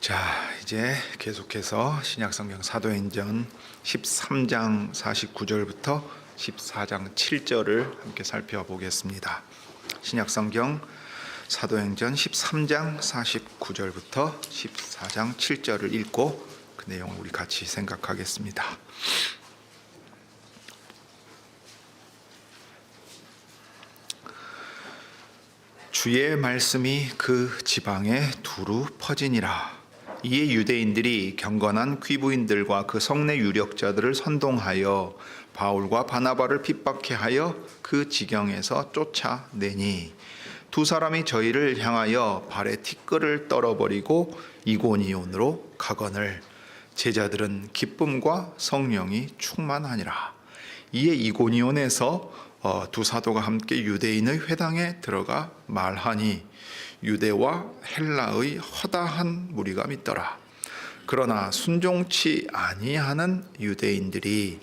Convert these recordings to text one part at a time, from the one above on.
자, 이제 계속해서 신약성경 사도행전 13장 49절부터 14장 7절을 함께 살펴보겠습니다. 신약성경 사도행전 13장 49절부터 14장 7절을 읽고 그 내용을 우리 같이 생각하겠습니다. 주의 말씀이 그 지방에 두루 퍼지니라. 이에 유대인들이 경건한 귀부인들과 그 성내 유력자들을 선동하여 바울과 바나바를 핍박해 하여 그 지경에서 쫓아내니 두 사람이 저희를 향하여 발에 티끌을 떨어버리고 이고니온으로 가거늘 제자들은 기쁨과 성령이 충만하니라. 이에 이고니온에서 두 사도가 함께 유대인의 회당에 들어가 말하니 유대와 헬라의 허다한 무리가 믿더라. 그러나 순종치 아니하는 유대인들이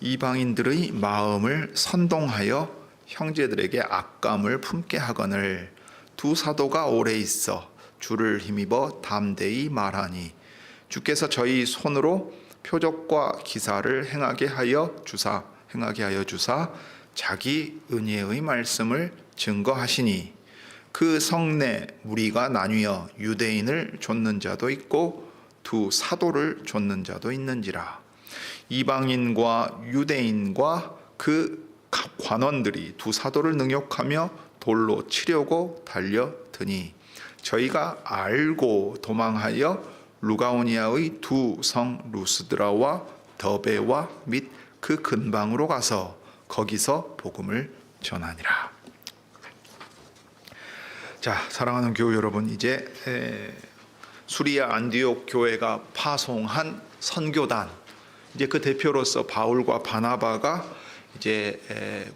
이방인들의 마음을 선동하여 형제들에게 악감을 품게 하거늘 두 사도가 오래 있어 주를 힘입어 담대히 말하니 주께서 저희 손으로 표적과 기사를 행하게 하여 주사 자기 은혜의 말씀을 증거하시니 그 성내 무리가 나뉘어 유대인을 좇는 자도 있고 두 사도를 좇는 자도 있는지라. 이방인과 유대인과 그 관원들이 두 사도를 능욕하며 돌로 치려고 달려드니 저희가 알고 도망하여 루가오니아의 두 성 루스드라와 더베와 및 그 근방으로 가서 거기서 복음을 전하니라. 자, 사랑하는 교우 여러분, 이제 수리아 안디옥 교회가 파송한 선교단, 이제 그 대표로서 바울과 바나바가 이제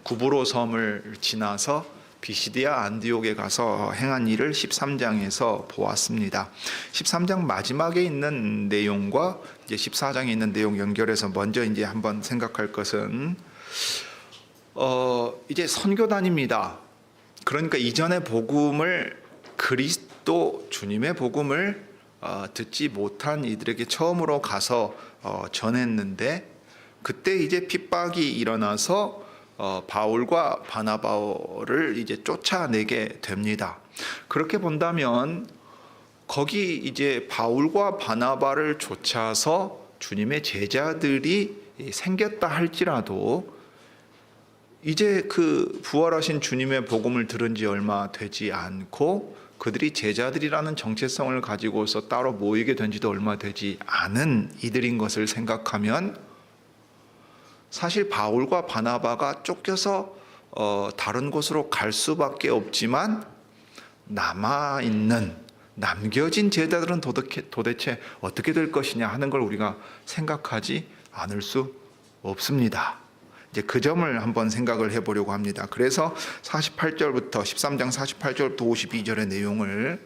구브로 섬을 지나서 비시디아 안디옥에 가서 행한 일을 13장에서 보았습니다. 13장 마지막에 있는 내용과 이제 14장에 있는 내용 연결해서 먼저 이제 한번 생각할 것은 이제 선교단입니다. 그러니까 이전의 복음을 그리스도 주님의 복음을 듣지 못한 이들에게 처음으로 가서 전했는데 그때 이제 핍박이 일어나서 바울과 바나바를 이제 쫓아내게 됩니다. 그렇게 본다면 거기 이제 바울과 바나바를 쫓아서 주님의 제자들이 생겼다 할지라도 이제 그 부활하신 주님의 복음을 들은 지 얼마 되지 않고 그들이 제자들이라는 정체성을 가지고서 따로 모이게 된 지도 얼마 되지 않은 이들인 것을 생각하면 사실 바울과 바나바가 쫓겨서 다른 곳으로 갈 수밖에 없지만 남겨진 제자들은 도대체 어떻게 될 것이냐 하는 걸 우리가 생각하지 않을 수 없습니다. 이제 그 점을 한번 생각을 해보려고 합니다. 그래서 48절부터 13장 48절부터 52절의 내용을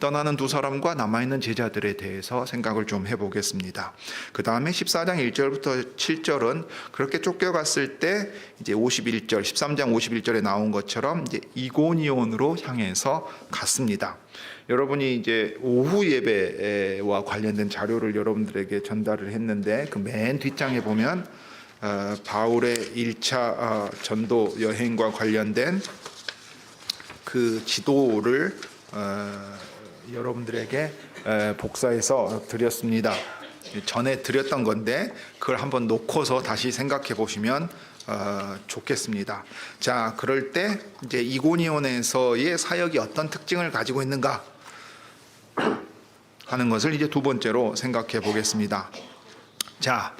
떠나는 두 사람과 남아있는 제자들에 대해서 생각을 좀 해보겠습니다. 그 다음에 14장 1절부터 7절은 그렇게 쫓겨갔을 때 이제 51절, 13장 51절에 나온 것처럼 이제 이고니온으로 향해서 갔습니다. 여러분이 이제 오후 예배와 관련된 자료를 여러분들에게 전달을 했는데 그 맨 뒷장에 보면 바울의 1차 전도 여행과 관련된 그 지도를 여러분들에게 복사해서 드렸습니다. 전에 드렸던 건데 그걸 한번 놓고서 다시 생각해 보시면 좋겠습니다. 자, 그럴 때 이제 이고니온에서의 사역이 어떤 특징을 가지고 있는가 하는 것을 이제 두 번째로 생각해 보겠습니다. 자,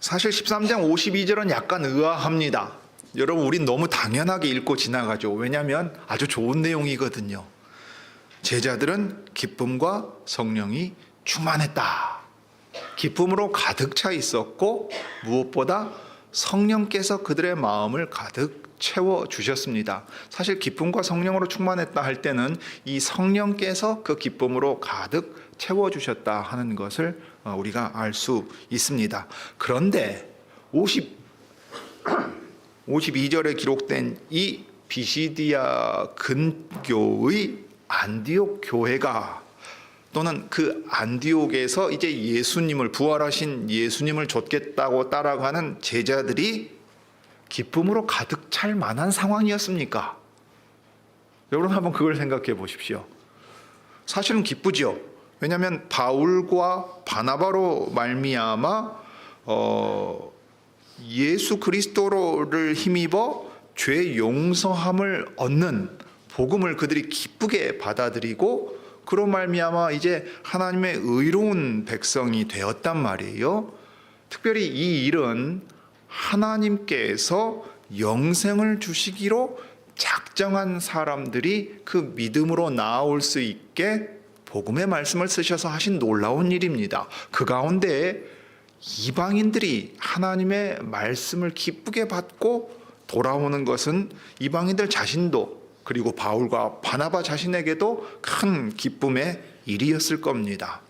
사실 13장 52절은 약간 의아합니다. 여러분, 우린 너무 당연하게 읽고 지나가죠. 왜냐하면 아주 좋은 내용이거든요. 제자들은 기쁨과 성령이 충만했다. 기쁨으로 가득 차 있었고 무엇보다 성령께서 그들의 마음을 가득 채워주셨습니다. 사실 기쁨과 성령으로 충만했다 할 때는 이 성령께서 그 기쁨으로 가득 채워주셨다 하는 것을 우리가 알 수 있습니다. 그런데 52절에 기록된 이 비시디아 근교의 안디옥 교회가 또는 그 안디옥에서 이제 예수님을, 부활하신 예수님을 좇겠다고 따라가는 제자들이 기쁨으로 가득 찰 만한 상황이었습니까? 여러분 한번 그걸 생각해 보십시오. 사실은 기쁘죠. 왜냐하면 바울과 바나바로 말미암아 예수 그리스도를 힘입어 죄 용서함을 얻는 복음을 그들이 기쁘게 받아들이고, 그로 말미암아 이제 하나님의 의로운 백성이 되었단 말이에요. 특별히 이 일은 하나님께서 영생을 주시기로 작정한 사람들이 그 믿음으로 나아올 수 있게 복음의 말씀을 쓰셔서 하신 놀라운 일입니다. 그 가운데 이방인들이 하나님의 말씀을 기쁘게 받고 돌아오는 것은 이방인들 자신도, 그리고 바울과 바나바 자신에게도 큰 기쁨의 일이었을 겁니다.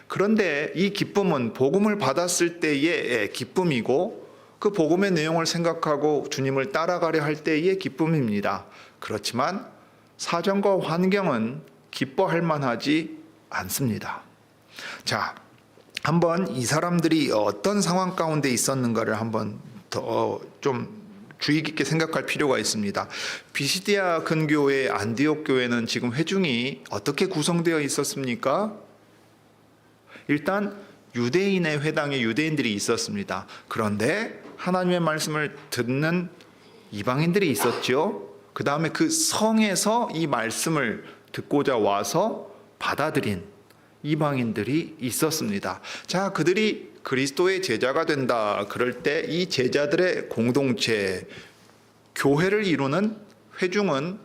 그런데 이 기쁨은 복음을 받았을 때의 기쁨이고, 그 복음의 내용을 생각하고 주님을 따라가려 할 때의 기쁨입니다. 그렇지만 사정과 환경은 기뻐할 만하지 않습니다. 자, 한번 이 사람들이 어떤 상황 가운데 있었는가를 한번 더 좀 주의 깊게 생각할 필요가 있습니다. 비시디아 근교의 안디옥 교회는 지금 회중이 어떻게 구성되어 있었습니까? 일단 유대인의 회당에 유대인들이 있었습니다. 그런데 하나님의 말씀을 듣는 이방인들이 있었죠. 그 다음에 그 성에서 이 말씀을 듣고자 와서 받아들인 이방인들이 있었습니다. 자, 그들이 그리스도의 제자가 된다 그럴 때 이 제자들의 공동체, 교회를 이루는 회중은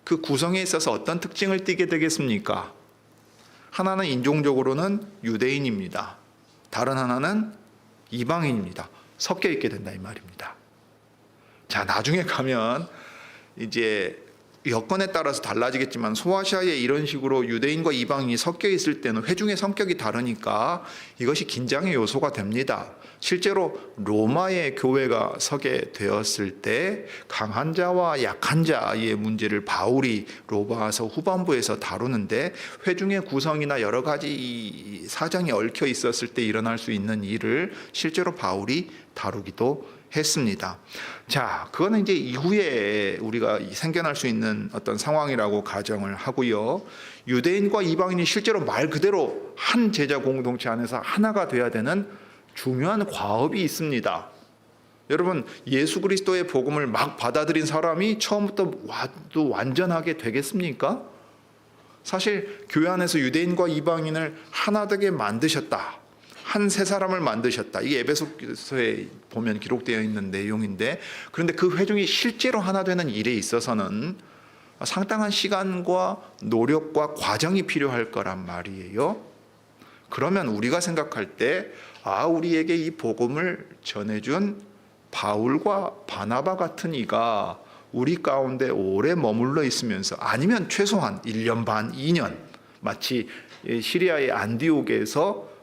그 구성에 있어서 어떤 특징을 띠게 되겠습니까? 하나는 인종적으로는 유대인입니다. 다른 하나는 이방인입니다. 섞여 있게 된다 이 말입니다. 자, 나중에 가면 이제 여건에 따라서 달라지겠지만 소아시아에 이런 식으로 유대인과 이방인이 섞여 있을 때는 회중의 성격이 다르니까 이것이 긴장의 요소가 됩니다. 실제로 로마의 교회가 서게 되었을 때 강한 자와 약한 자의 문제를 바울이 로마서 후반부에서 다루는데, 회중의 구성이나 여러 가지 사정이 얽혀 있었을 때 일어날 수 있는 일을 실제로 바울이 다루기도 했습니다. 자, 그거는 이제 이후에 우리가 생겨날 수 있는 어떤 상황이라고 가정을 하고요. 유대인과 이방인이 실제로 말 그대로 한 제자 공동체 안에서 하나가 돼야 되는 중요한 과업이 있습니다. 여러분, 예수 그리스도의 복음을 막 받아들인 사람이 처음부터 와도 완전하게 되겠습니까? 사실 교회 안에서 유대인과 이방인을 하나 되게 만드셨다. 한 세 사람을 만드셨다. 이게 에베소서에 보면 기록되어 있는 내용인데, 그런데 그 회중이 실제로 하나 되는 일에 있어서는 상당한 시간과 노력과 과정이 필요할 거란 말이에요. 그러면 우리가 생각할 때, 우리에게 이 복음을 전해준 바울과 바나바 같은 이가 우리 가운데 오래 머물러 있으면서, 아니면 최소한 1년 반, 2년, 마치 시리아의 안디옥에서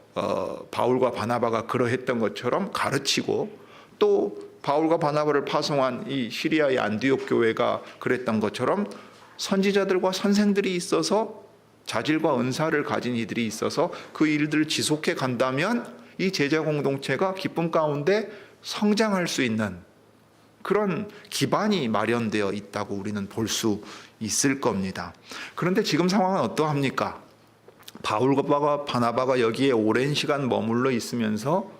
바울과 바나바가 그러했던 것처럼 가르치고, 또 바울과 바나바를 파송한 이 시리아의 안디옥 교회가 그랬던 것처럼 선지자들과 선생들이 있어서, 자질과 은사를 가진 이들이 있어서 그 일들을 지속해 간다면 이 제자 공동체가 기쁨 가운데 성장할 수 있는 그런 기반이 마련되어 있다고 우리는 볼 수 있을 겁니다. 그런데 지금 상황은 어떠합니까? 바울과 바나바가 여기에 오랜 시간 머물러 있으면서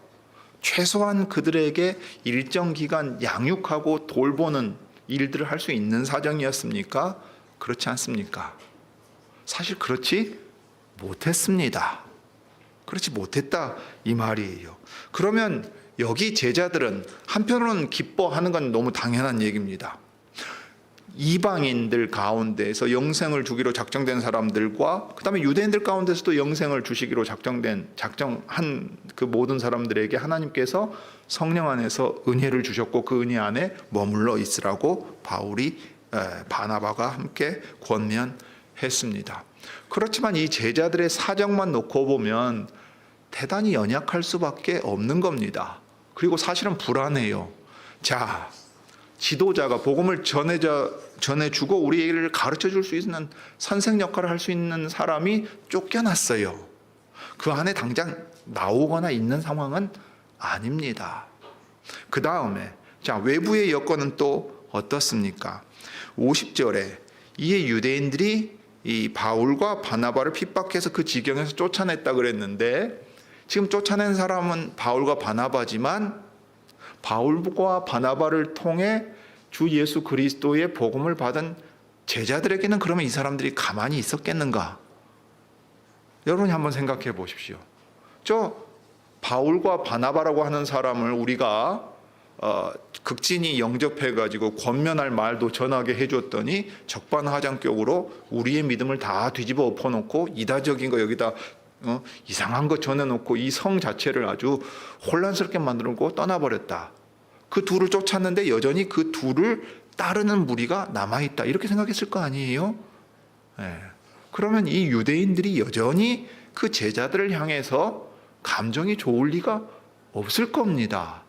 최소한 그들에게 일정 기간 양육하고 돌보는 일들을 할 수 있는 사정이었습니까? 그렇지 않습니까? 사실 그렇지 못했습니다. 그렇지 못했다 이 말이에요. 그러면 여기 제자들은 한편으로는 기뻐하는 건 너무 당연한 얘기입니다. 이방인들 가운데서 영생을 주기로 작정된 사람들과 그 다음에 유대인들 가운데서도 영생을 주시기로 작정한 그 모든 사람들에게 하나님께서 성령 안에서 은혜를 주셨고, 그 은혜 안에 머물러 있으라고 바울이 바나바가 함께 권면했습니다. 그렇지만 이 제자들의 사정만 놓고 보면 대단히 연약할 수밖에 없는 겁니다. 그리고 사실은 불안해요. 자, 지도자가 복음을 전해주고 우리를 가르쳐 줄 수 있는 선생 역할을 할 수 있는 사람이 쫓겨났어요. 그 안에 당장 나오거나 있는 상황은 아닙니다. 그 다음에 자, 외부의 여건은 또 어떻습니까? 50절에 이에 유대인들이 이 바울과 바나바를 핍박해서 그 지경에서 쫓아냈다 그랬는데, 지금 쫓아낸 사람은 바울과 바나바지만 바울과 바나바를 통해 주 예수 그리스도의 복음을 받은 제자들에게는 그러면 이 사람들이 가만히 있었겠는가? 여러분이 한번 생각해 보십시오. 저 바울과 바나바라고 하는 사람을 우리가 극진히 영접해가지고 권면할 말도 전하게 해줬더니 적반하장격으로 우리의 믿음을 다 뒤집어 엎어놓고 이다적인 거 여기다 이상한 거 전해놓고 이 성 자체를 아주 혼란스럽게 만들고 떠나버렸다. 그 둘을 쫓았는데 여전히 그 둘을 따르는 무리가 남아있다. 이렇게 생각했을 거 아니에요? 네. 그러면 이 유대인들이 여전히 그 제자들을 향해서 감정이 좋을 리가 없을 겁니다.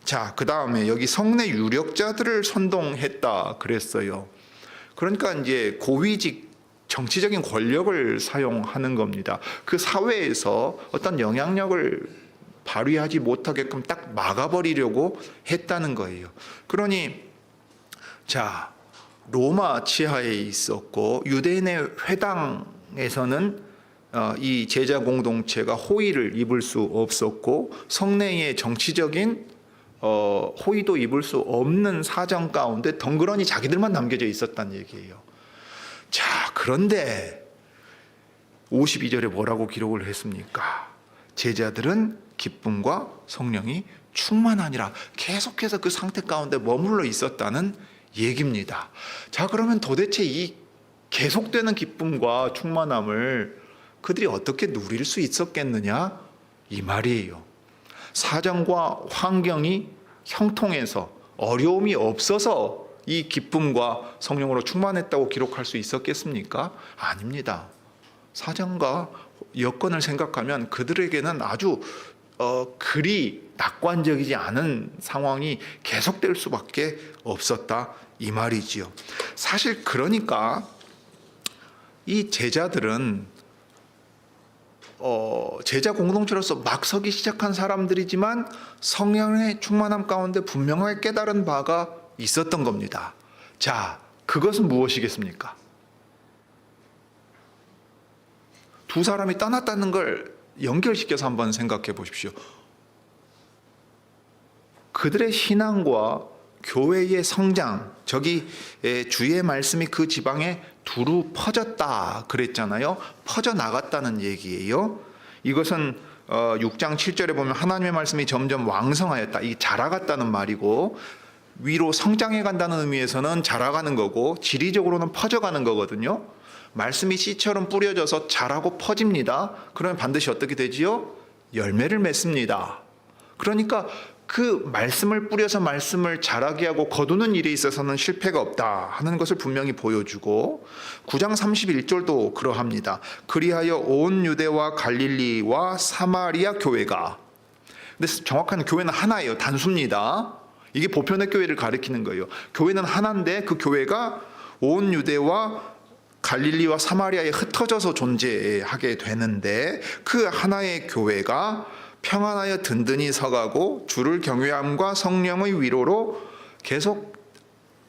자, 그 다음에 여기 성내 유력자들을 선동했다 그랬어요. 그러니까 이제 고위직 정치적인 권력을 사용하는 겁니다. 그 사회에서 어떤 영향력을 발휘하지 못하게끔 딱 막아버리려고 했다는 거예요. 그러니 자, 로마 치하에 있었고 유대인의 회당에서는 이 제자 공동체가 호의를 입을 수 없었고 성내의 정치적인 호의도 입을 수 없는 사정 가운데 덩그러니 자기들만 남겨져 있었다는 얘기예요. 자, 그런데 52절에 뭐라고 기록을 했습니까? 제자들은 기쁨과 성령이 충만하니라. 계속해서 그 상태 가운데 머물러 있었다는 얘기입니다. 자, 그러면 도대체 이 계속되는 기쁨과 충만함을 그들이 어떻게 누릴 수 있었겠느냐? 이 말이에요. 사정과 환경이 형통해서 어려움이 없어서 이 기쁨과 성령으로 충만했다고 기록할 수 있었겠습니까? 아닙니다. 사정과 여건을 생각하면 그들에게는 아주 그리 낙관적이지 않은 상황이 계속될 수밖에 없었다 이 말이지요. 사실 그러니까 이 제자들은 제자 공동체로서 막 서기 시작한 사람들이지만 성령의 충만함 가운데 분명하게 깨달은 바가 있었던 겁니다. 자, 그것은 무엇이겠습니까? 두 사람이 떠났다는 걸 연결시켜서 한번 생각해 보십시오. 그들의 신앙과 교회의 성장, 저기 주의 말씀이 그 지방에 두루 퍼졌다 그랬잖아요. 퍼져나갔다는 얘기예요. 이것은 6장 7절에 보면 하나님의 말씀이 점점 왕성하였다. 이게 자라갔다는 말이고, 위로 성장해 간다는 의미에서는 자라가는 거고 지리적으로는 퍼져가는 거거든요. 말씀이 씨처럼 뿌려져서 자라고 퍼집니다. 그러면 반드시 어떻게 되지요? 열매를 맺습니다. 그러니까 그 말씀을 뿌려서 말씀을 자라게 하고 거두는 일에 있어서는 실패가 없다 하는 것을 분명히 보여주고, 9장 31절도 그러합니다. 그리하여 온 유대와 갈릴리와 사마리아 교회가, 근데 정확한 교회는 하나예요. 단수입니다. 이게 보편의 교회를 가리키는 거예요. 교회는 하나인데 그 교회가 온 유대와 갈릴리와 사마리아에 흩어져서 존재하게 되는데, 그 하나의 교회가 평안하여 든든히 서가고 주를 경외함과 성령의 위로로 계속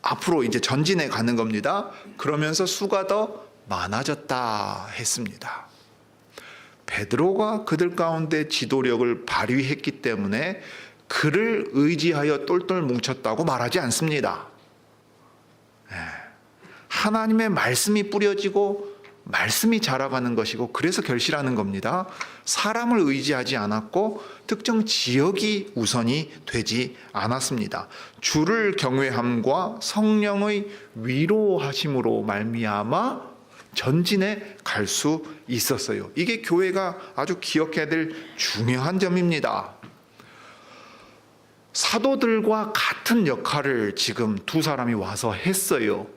앞으로 이제 전진해 가는 겁니다. 그러면서 수가 더 많아졌다 했습니다. 베드로가 그들 가운데 지도력을 발휘했기 때문에 그를 의지하여 똘똘 뭉쳤다고 말하지 않습니다. 하나님의 말씀이 뿌려지고 말씀이 자라가는 것이고, 그래서 결실하는 겁니다. 사람을 의지하지 않았고 특정 지역이 우선이 되지 않았습니다. 주를 경외함과 성령의 위로하심으로 말미암아 전진해 갈 수 있었어요. 이게 교회가 아주 기억해야 될 중요한 점입니다. 사도들과 같은 역할을 지금 두 사람이 와서 했어요.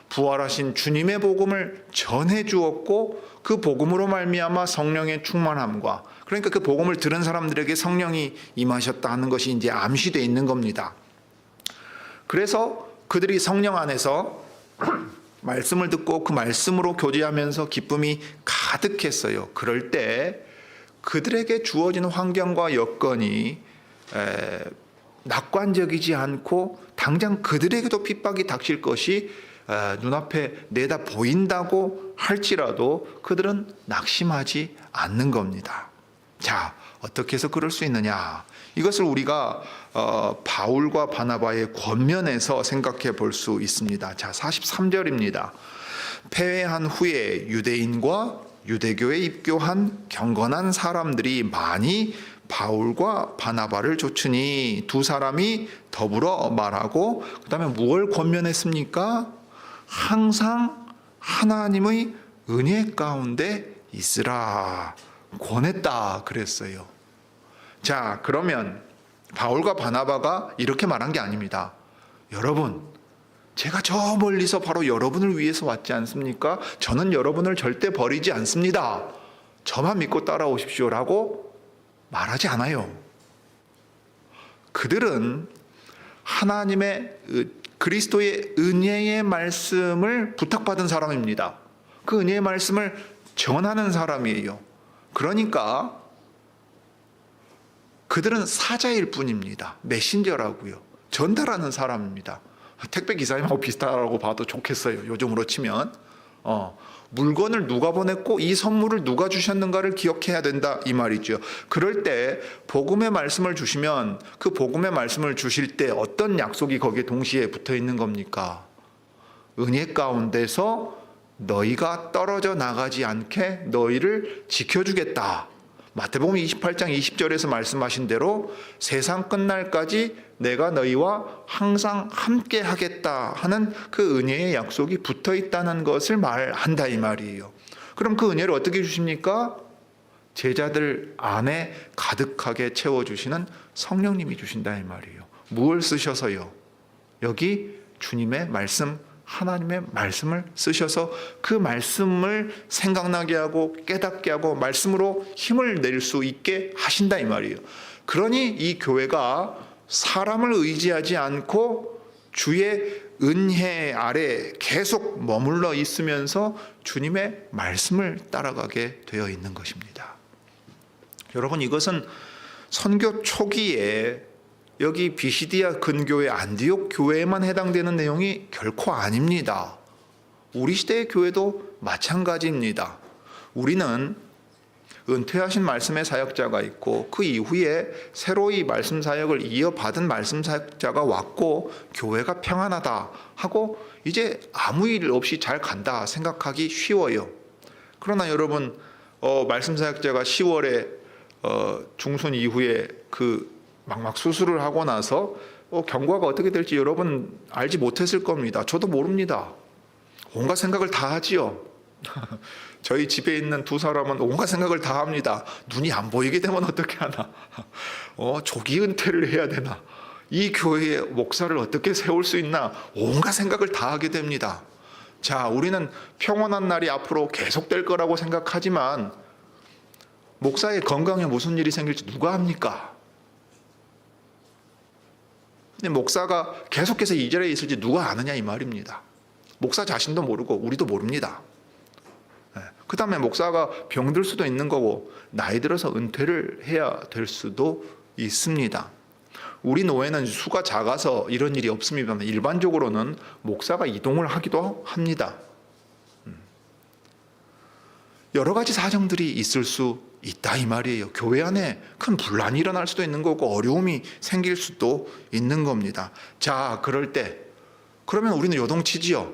부활하신 주님의 복음을 전해 주었고, 그 복음으로 말미암아 성령의 충만함과, 그러니까 그 복음을 들은 사람들에게 성령이 임하셨다 하는 것이 이제 암시되어 있는 겁니다. 그래서 그들이 성령 안에서 말씀을 듣고 그 말씀으로 교제하면서 기쁨이 가득했어요. 그럴 때 그들에게 주어진 환경과 여건이 낙관적이지 않고 당장 그들에게도 핍박이 닥칠 것이 눈앞에 내다 보인다고 할지라도 그들은 낙심하지 않는 겁니다. 자, 어떻게 해서 그럴 수 있느냐? 이것을 우리가 바울과 바나바의 권면에서 생각해 볼 수 있습니다. 자, 43절입니다. 패회한 후에 유대인과 유대교에 입교한 경건한 사람들이 많이 바울과 바나바를 좇으니 두 사람이 더불어 말하고 그 다음에 무엇을 권면했습니까? 항상 하나님의 은혜 가운데 있으라 권했다 그랬어요. 자, 그러면 바울과 바나바가 이렇게 말한 게 아닙니다. 여러분, 제가 저 멀리서 바로 여러분을 위해서 왔지 않습니까? 저는 여러분을 절대 버리지 않습니다. 저만 믿고 따라오십시오라고 말하지 않아요. 그들은 하나님의 그리스도의 은혜의 말씀을 부탁받은 사람입니다. 그 은혜의 말씀을 전하는 사람이에요. 그러니까 그들은 사자일 뿐입니다. 메신저라고요. 전달하는 사람입니다. 택배 기사님하고 비슷하다고 봐도 좋겠어요. 요즘으로 치면 물건을 누가 보냈고 이 선물을 누가 주셨는가를 기억해야 된다 이 말이죠. 그럴 때 복음의 말씀을 주시면 그 복음의 말씀을 주실 때 어떤 약속이 거기에 동시에 붙어 있는 겁니까? 은혜 가운데서 너희가 떨어져 나가지 않게 너희를 지켜주겠다. 마태복음 28장 20절에서 말씀하신 대로 세상 끝날까지 내가 너희와 항상 함께 하겠다 하는 그 은혜의 약속이 붙어 있다는 것을 말한다 이 말이에요. 그럼 그 은혜를 어떻게 주십니까? 제자들 안에 가득하게 채워주시는 성령님이 주신다 이 말이에요. 무엇을 쓰셔서요? 여기 주님의 말씀, 하나님의 말씀을 쓰셔서 그 말씀을 생각나게 하고 깨닫게 하고 말씀으로 힘을 낼 수 있게 하신다 이 말이에요. 그러니 이 교회가 사람을 의지하지 않고 주의 은혜 아래 계속 머물러 있으면서 주님의 말씀을 따라가게 되어 있는 것입니다. 여러분, 이것은 선교 초기에 여기 비시디아 근교의 안디옥 교회에만 해당되는 내용이 결코 아닙니다. 우리 시대의 교회도 마찬가지입니다. 우리는 은퇴하신 말씀의 사역자가 있고 그 이후에 새로이 말씀 사역을 이어받은 말씀 사역자가 왔고 교회가 평안하다 하고 이제 아무 일 없이 잘 간다 생각하기 쉬워요. 그러나 여러분, 말씀 사역자가 10월에 중순 이후에 막 수술을 하고 나서 경과가 어떻게 될지 여러분 알지 못했을 겁니다. 저도 모릅니다. 온갖 생각을 다 하지요. 저희 집에 있는 두 사람은 온갖 생각을 다 합니다. 눈이 안 보이게 되면 어떻게 하나? 조기 은퇴를 해야 되나? 이 교회의 목사를 어떻게 세울 수 있나? 온갖 생각을 다 하게 됩니다. 자, 우리는 평온한 날이 앞으로 계속될 거라고 생각하지만 목사의 건강에 무슨 일이 생길지 누가 합니까? 근데 목사가 계속해서 이 자리에 있을지 누가 아느냐 이 말입니다. 목사 자신도 모르고 우리도 모릅니다. 그 다음에 목사가 병들 수도 있는 거고 나이 들어서 은퇴를 해야 될 수도 있습니다. 우리 노회는 수가 작아서 이런 일이 없습니다만 일반적으로는 목사가 이동을 하기도 합니다. 여러 가지 사정들이 있을 수 있다 이 말이에요. 교회 안에 큰 분란이 일어날 수도 있는 거고 어려움이 생길 수도 있는 겁니다. 자, 그럴 때 그러면 우리는 요동치지요.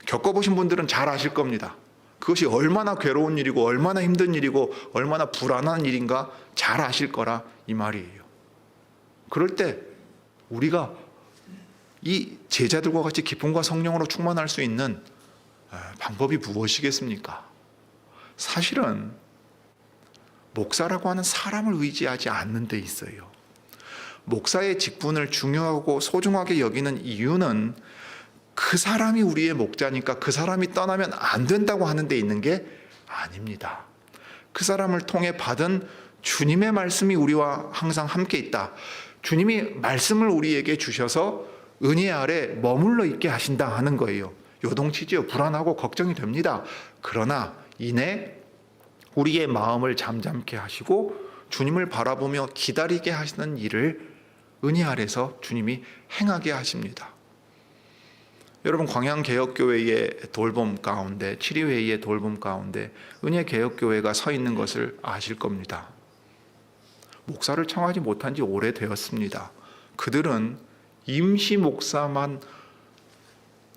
겪어보신 분들은 잘 아실 겁니다. 그것이 얼마나 괴로운 일이고 얼마나 힘든 일이고 얼마나 불안한 일인가 잘 아실 거라 이 말이에요. 그럴 때 우리가 이 제자들과 같이 기쁨과 성령으로 충만할 수 있는 방법이 무엇이겠습니까? 사실은 목사라고 하는 사람을 의지하지 않는 데 있어요. 목사의 직분을 중요하고 소중하게 여기는 이유는 그 사람이 우리의 목자니까 그 사람이 떠나면 안 된다고 하는 데 있는 게 아닙니다. 그 사람을 통해 받은 주님의 말씀이 우리와 항상 함께 있다. 주님이 말씀을 우리에게 주셔서 은혜 아래 머물러 있게 하신다 하는 거예요. 요동치지요. 불안하고 걱정이 됩니다. 그러나 이내 우리의 마음을 잠잠케 하시고 주님을 바라보며 기다리게 하시는 일을 은혜 아래서 주님이 행하게 하십니다. 여러분, 광양개혁교회의 돌봄 가운데, 치리회의의 돌봄 가운데 은혜개혁교회가 서 있는 것을 아실 겁니다. 목사를 청하지 못한 지 오래되었습니다. 그들은 임시 목사만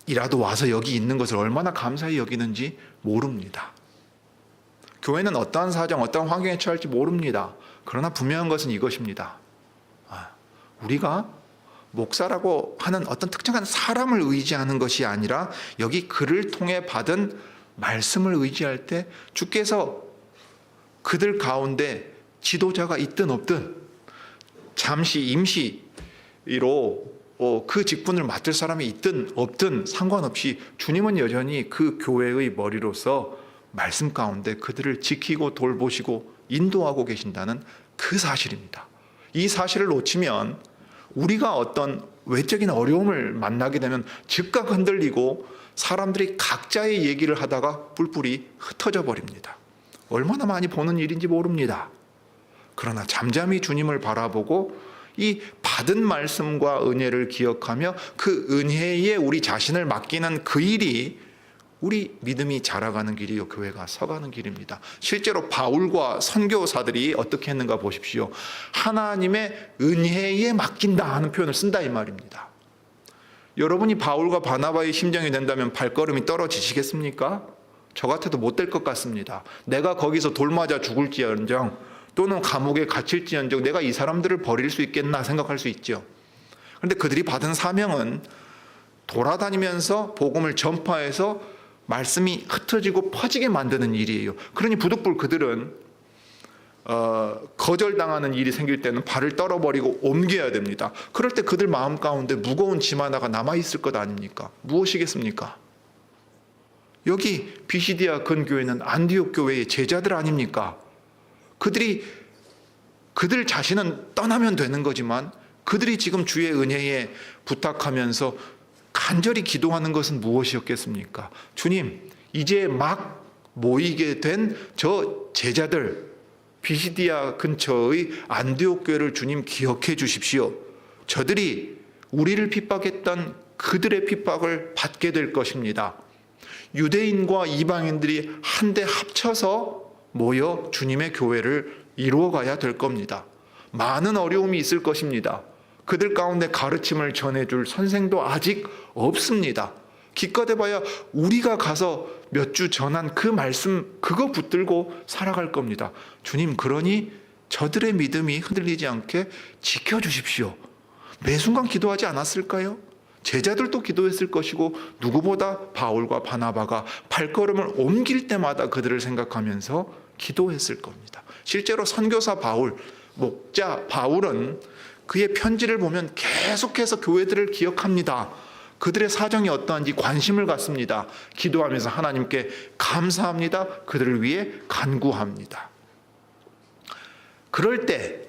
이라도 와서 여기 있는 것을 얼마나 감사히 여기는지 모릅니다. 교회는 어떠한 사정, 어떠한 환경에 처할지 모릅니다. 그러나 분명한 것은 이것입니다. 우리가 목사라고 하는 어떤 특정한 사람을 의지하는 것이 아니라 여기 그를 통해 받은 말씀을 의지할 때 주께서 그들 가운데 지도자가 있든 없든 잠시 임시로 그 직분을 맡을 사람이 있든 없든 상관없이 주님은 여전히 그 교회의 머리로서 말씀 가운데 그들을 지키고 돌보시고 인도하고 계신다는 그 사실입니다. 이 사실을 놓치면 우리가 어떤 외적인 어려움을 만나게 되면 즉각 흔들리고 사람들이 각자의 얘기를 하다가 뿔뿔이 흩어져 버립니다. 얼마나 많이 보는 일인지 모릅니다. 그러나 잠잠히 주님을 바라보고 이 받은 말씀과 은혜를 기억하며 그 은혜에 우리 자신을 맡기는 그 일이 우리 믿음이 자라가는 길이요, 교회가 서가는 길입니다. 실제로 바울과 선교사들이 어떻게 했는가 보십시오. 하나님의 은혜에 맡긴다 하는 표현을 쓴다 이 말입니다. 여러분이 바울과 바나바의 심정이 된다면 발걸음이 떨어지시겠습니까? 저 같아도 못 될 것 같습니다. 내가 거기서 돌 맞아 죽을지언정 또는 감옥에 갇힐지언정 내가 이 사람들을 버릴 수 있겠나 생각할 수 있죠. 그런데 그들이 받은 사명은 돌아다니면서 복음을 전파해서 말씀이 흩어지고 퍼지게 만드는 일이에요. 그러니 부득불 그들은 거절당하는 일이 생길 때는 발을 떨어버리고 옮겨야 됩니다. 그럴 때 그들 마음 가운데 무거운 짐 하나가 남아있을 것 아닙니까? 무엇이겠습니까? 여기 비시디아 근교회는 안디옥 교회의 제자들 아닙니까? 그들 자신은 떠나면 되는 거지만 그들이 지금 주의 은혜에 부탁하면서 간절히 기도하는 것은 무엇이었겠습니까? 주님, 이제 막 모이게 된 저 제자들, 비시디아 근처의 안디옥 교회를 주님 기억해 주십시오. 저들이 우리를 핍박했던 그들의 핍박을 받게 될 것입니다. 유대인과 이방인들이 한데 합쳐서 모여 주님의 교회를 이루어가야 될 겁니다. 많은 어려움이 있을 것입니다. 그들 가운데 가르침을 전해줄 선생도 아직 없습니다. 기껏해봐야 우리가 가서 몇 주 전한 그 말씀 그거 붙들고 살아갈 겁니다. 주님, 그러니 저들의 믿음이 흔들리지 않게 지켜주십시오. 매 순간 기도하지 않았을까요? 제자들도 기도했을 것이고 누구보다 바울과 바나바가 발걸음을 옮길 때마다 그들을 생각하면서 기도했을 겁니다. 실제로 선교사 바울, 목자 바울은 그의 편지를 보면 계속해서 교회들을 기억합니다. 그들의 사정이 어떠한지 관심을 갖습니다. 기도하면서 하나님께 감사합니다. 그들을 위해 간구합니다. 그럴 때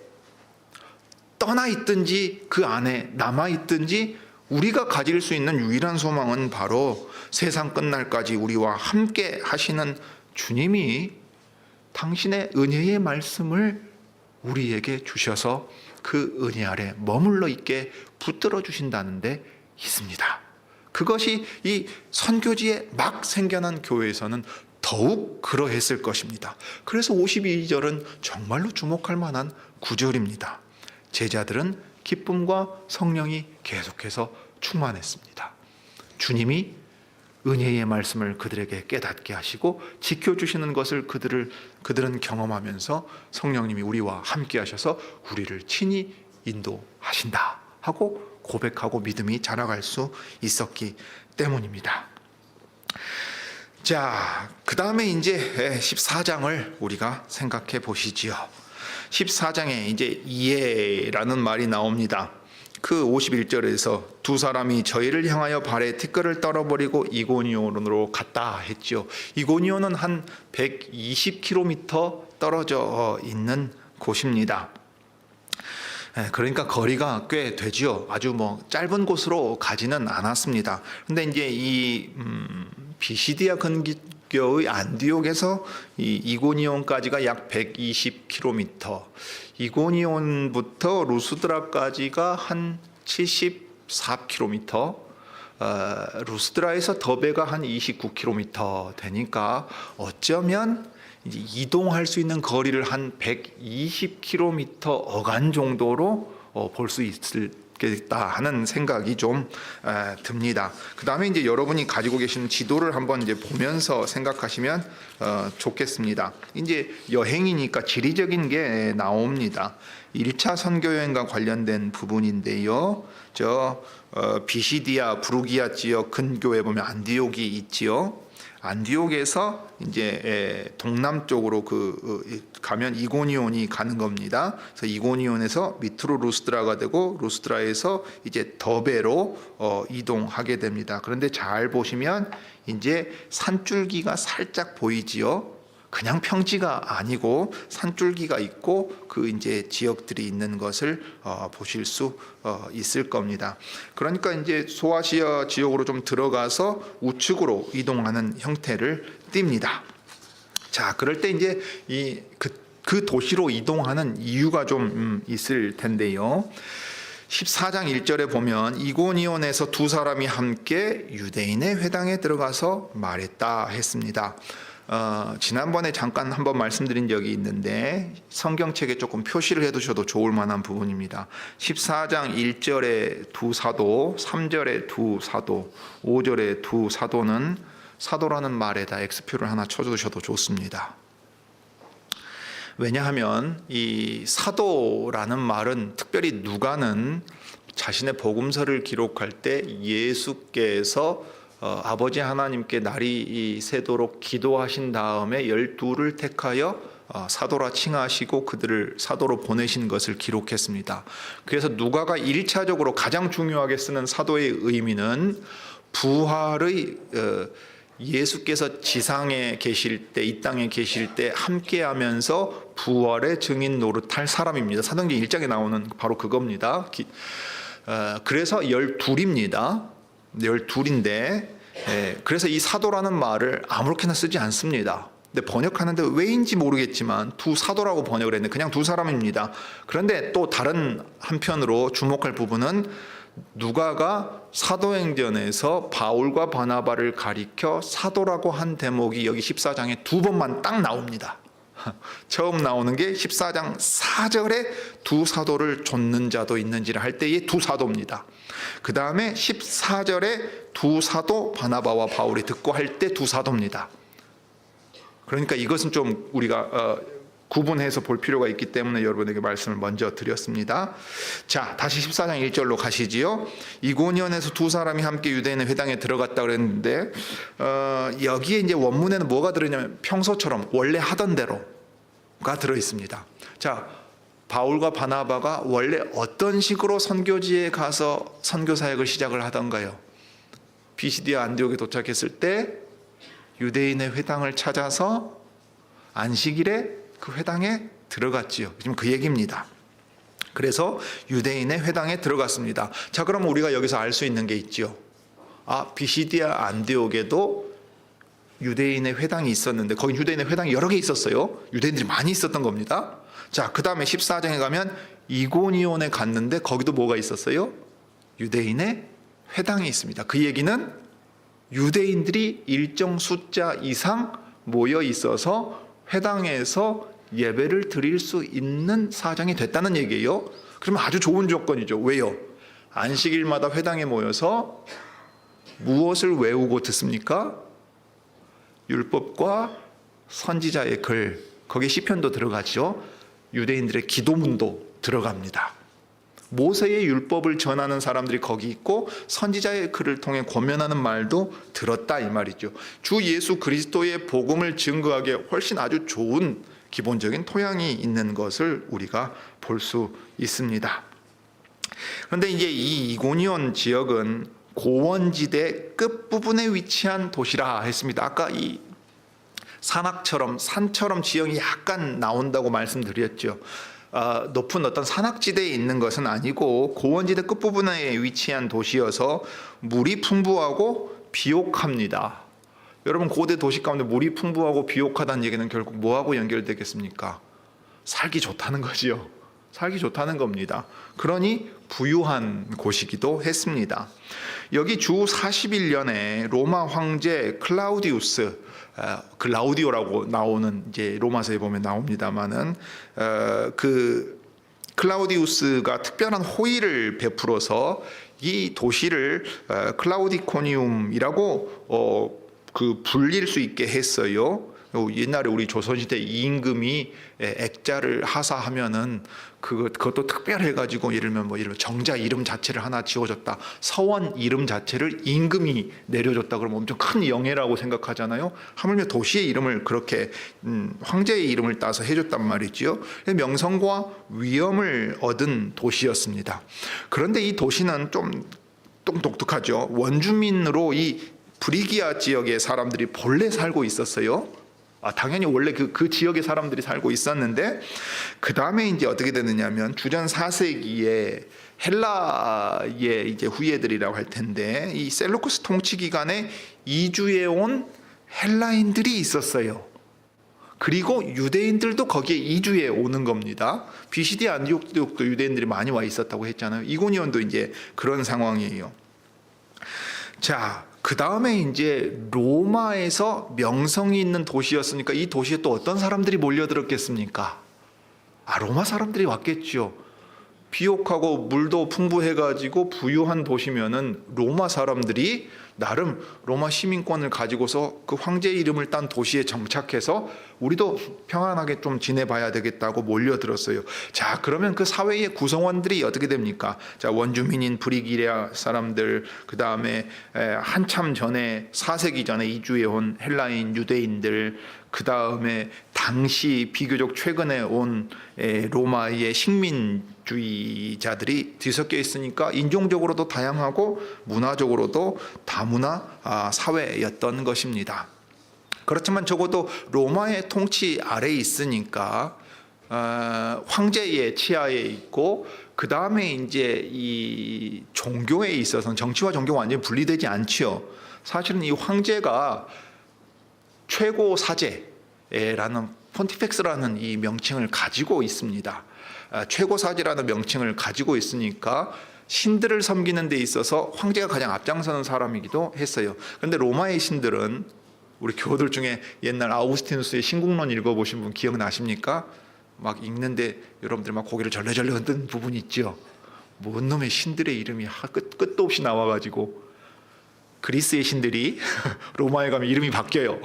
떠나 있든지 그 안에 남아 있든지 우리가 가질 수 있는 유일한 소망은 바로 세상 끝날까지 우리와 함께 하시는 주님이 당신의 은혜의 말씀을 우리에게 주셔서 그 은혜 아래 머물러 있게 붙들어 주신다는 데 있습니다. 그것이 이 선교지에 막 생겨난 교회에서는 더욱 그러했을 것입니다. 그래서 52절은 정말로 주목할 만한 구절입니다. 제자들은 기쁨과 성령이 계속해서 충만했습니다. 주님이 은혜의 말씀을 그들에게 깨닫게 하시고 지켜주시는 것을 그들은 경험하면서 성령님이 우리와 함께 하셔서 우리를 친히 인도하신다 하고 고백하고 믿음이 자라갈 수 있었기 때문입니다. 자, 그 다음에 이제 14장을 우리가 생각해 보시지요. 14장에 이제 이에라는 말이 나옵니다. 그 51절에서 두 사람이 저희를 향하여 발에 티끌을 떨어버리고 이고니온으로 갔다 했죠. 이고니온은 한 120km 떨어져 있는 곳입니다. 그러니까 거리가 꽤 되지요. 아주 뭐 짧은 곳으로 가지는 않았습니다. 근데 이제 이 비시디아 근교의 안디옥에서 이 이고니온까지가 약 120km, 이고니온부터 루스드라까지가 한 74km, 루스드라에서 더베가 한 29km 되니까 어쩌면 이제 이동할 수 있는 거리를 한 120km 어간 정도로 볼 수 있겠다 하는 생각이 좀 듭니다. 그 다음에 이제 여러분이 가지고 계신 지도를 한번 이제 보면서 생각하시면 좋겠습니다. 이제 여행이니까 지리적인 게 나옵니다. 1차 선교여행과 관련된 부분인데요. 비시디아 부르기아 지역 근교에 보면 안디옥이 있지요. 안디옥에서 이제 동남쪽으로 가면 이고니온이 가는 겁니다. 그래서 이고니온에서 밑으로 루스드라가 되고 루스드라에서 이제 더베로 이동하게 됩니다. 그런데 잘 보시면 이제 산줄기가 살짝 보이지요. 그냥 평지가 아니고 산줄기가 있고 그 이제 지역들이 있는 것을 보실 수 있을 겁니다. 그러니까 이제 소아시아 지역으로 좀 들어가서 우측으로 이동하는 형태를 띱니다. 자, 그럴 때 이제 그 도시로 이동하는 이유가 좀 있을 텐데요. 14장 1절에 보면 이고니온에서 두 사람이 함께 유대인의 회당에 들어가서 말했다 했습니다. 지난번에 잠깐 한번 말씀드린 적이 있는데 성경책에 조금 표시를 해두셔도 좋을 만한 부분입니다. 14장 1절에 두 사도, 3절에 두 사도, 5절에 두 사도는 사도라는 말에다 X표를 하나 쳐주셔도 좋습니다. 왜냐하면 이 사도라는 말은 특별히 누가는 자신의 복음서를 기록할 때 예수께서 아버지 하나님께 날이 새도록 기도하신 다음에 12를 택하여 사도라 칭하시고 그들을 사도로 보내신 것을 기록했습니다. 그래서 누가가 1차적으로 가장 중요하게 쓰는 사도의 의미는 부활의 예수께서 지상에 계실 때, 이 땅에 계실 때 함께하면서 부활의 증인 노릇할 사람입니다. 사도행전 1장에 나오는 바로 그겁니다. 그래서 12입니다. 12인데 그래서 이 사도라는 말을 아무렇게나 쓰지 않습니다. 근데 번역하는데 왜인지 모르겠지만 두 사도라고 번역을 했는데 그냥 두 사람입니다. 그런데 또 다른 한편으로 주목할 부분은 누가가 사도행전에서 바울과 바나바를 가리켜 사도라고 한 대목이 여기 14장에 두 번만 딱 나옵니다. 처음 나오는 게 14장 4절에 두 사도를 좇는 자도 있는지라 할 때의 두 사도입니다. 그 다음에 14절에 두 사도 바나바와 바울이 듣고 할 때 두 사도입니다. 그러니까 이것은 좀 우리가 구분해서 볼 필요가 있기 때문에 여러분에게 말씀을 먼저 드렸습니다. 자, 다시 14장 1절로 가시지요. 이고니온에서 두 사람이 함께 유대인의 회당에 들어갔다 그랬는데 여기에 이제 원문에는 뭐가 들어있냐면 평소처럼 원래 하던 대로가 들어 있습니다. 자, 바울과 바나바가 원래 어떤 식으로 선교지에 가서 선교 사역을 시작을 하던가요? 비시디아 안디옥에 도착했을 때 유대인의 회당을 찾아서 안식일에 그 회당에 들어갔지요. 지금 그 얘기입니다. 그래서 유대인의 회당에 들어갔습니다. 자, 그럼 우리가 여기서 알 수 있는 게 있죠. 비시디아 안디옥에도 유대인의 회당이 있었는데 거기 유대인의 회당이 여러 개 있었어요. 유대인들이 많이 있었던 겁니다. 자, 그 다음에 14장에 가면 이고니온에 갔는데 거기도 뭐가 있었어요? 유대인의 회당이 있습니다. 그 얘기는 유대인들이 일정 숫자 이상 모여 있어서 회당에서 예배를 드릴 수 있는 사정이 됐다는 얘기예요. 그러면 아주 좋은 조건이죠. 왜요? 안식일마다 회당에 모여서 무엇을 외우고 듣습니까? 율법과 선지자의 글, 거기에 시편도 들어가죠. 유대인들의 기도문도 들어갑니다. 모세의 율법을 전하는 사람들이 거기 있고 선지자의 글을 통해 권면하는 말도 들었다 이 말이죠. 주 예수 그리스도의 복음을 증거하기에 훨씬 아주 좋은 기본적인 토양이 있는 것을 우리가 볼 수 있습니다. 그런데 이제 이 이고니온 지역은 고원지대 끝부분에 위치한 도시라 했습니다. 아까 이 산처럼 지형이 약간 나온다고 말씀드렸죠. 높은 어떤 산악지대에 있는 것은 아니고 고원지대 끝부분에 위치한 도시여서 물이 풍부하고 비옥합니다. 여러분, 고대 도시 가운데 물이 풍부하고 비옥하다는 얘기는 결국 뭐하고 연결되겠습니까? 살기 좋다는 거지요. 살기 좋다는 겁니다. 그러니 부유한 곳이기도 했습니다. 여기 주 41년에 로마 황제 클라우디우스, 글라우디오라고 나오는 이제 로마서에 보면 나옵니다만은 그 클라우디우스가 특별한 호의를 베풀어서 이 도시를 클라우디코니움이라고 불릴 수 있게 했어요. 옛날에 우리 조선시대 임금이 액자를 하사하면은 그것도 특별해가지고 예를 들면 정자 이름 자체를 하나 지어줬다, 서원 이름 자체를 임금이 내려줬다 그러면 엄청 큰 영예라고 생각하잖아요. 하물며 도시의 이름을 그렇게 황제의 이름을 따서 해줬단 말이지요. 명성과 위엄을 얻은 도시였습니다. 그런데 이 도시는 좀 독특하죠. 원주민으로 이 브리기아 지역의 사람들이 본래 살고 있었어요. 당연히 원래 그 지역의 사람들이 살고 있었는데, 그 다음에 이제 어떻게 되느냐면 주전 4세기에 헬라의 이제 후예들이라고 할 텐데, 이 셀루쿠스 통치 기간에 이주해 온 헬라인들이 있었어요. 그리고 유대인들도 거기에 이주해 오는 겁니다. BCD 안디옥도 유대인들이 많이 와 있었다고 했잖아요. 이고니온도 이제 그런 상황이에요. 자, 그 다음에 이제 로마에서 명성이 있는 도시였으니까 이 도시에 또 어떤 사람들이 몰려들었겠습니까? 로마 사람들이 왔겠죠. 비옥하고 물도 풍부해가지고 부유한 도시면은 로마 사람들이 나름 로마 시민권을 가지고서 그 황제 이름을 딴 도시에 정착해서 우리도 평안하게 좀 지내봐야 되겠다고 몰려들었어요. 자, 그러면 그 사회의 구성원들이 어떻게 됩니까? 자, 원주민인 브리기아 사람들, 그 다음에 한참 전에 4세기 전에 이주해 온 헬라인 유대인들, 그 다음에 당시 비교적 최근에 온 로마의 식민주의자들이 뒤섞여 있으니까 인종적으로도 다양하고 문화적으로도 다문화 사회였던 것입니다. 그렇지만 적어도 로마의 통치 아래에 있으니까 황제의 치하에 있고, 그 다음에 이제 이 종교에 있어서는 정치와 종교가 완전히 분리되지 않지요. 사실은 이 황제가 최고 사제라는 폰티펙스라는 이 명칭을 가지고 있습니다. 최고 사제라는 명칭을 가지고 있으니까 신들을 섬기는 데 있어서 황제가 가장 앞장서는 사람이기도 했어요. 그런데 로마의 신들은, 우리 교우들 중에 옛날 아우구스티누스의 신국론 읽어보신 분 기억나십니까? 막 읽는데 여러분들 막 고개를 절레절레 흔든 부분이 있죠. 뭔 놈의 신들의 이름이 끝도 없이 나와가지고, 그리스의 신들이 로마에 가면 이름이 바뀌어요.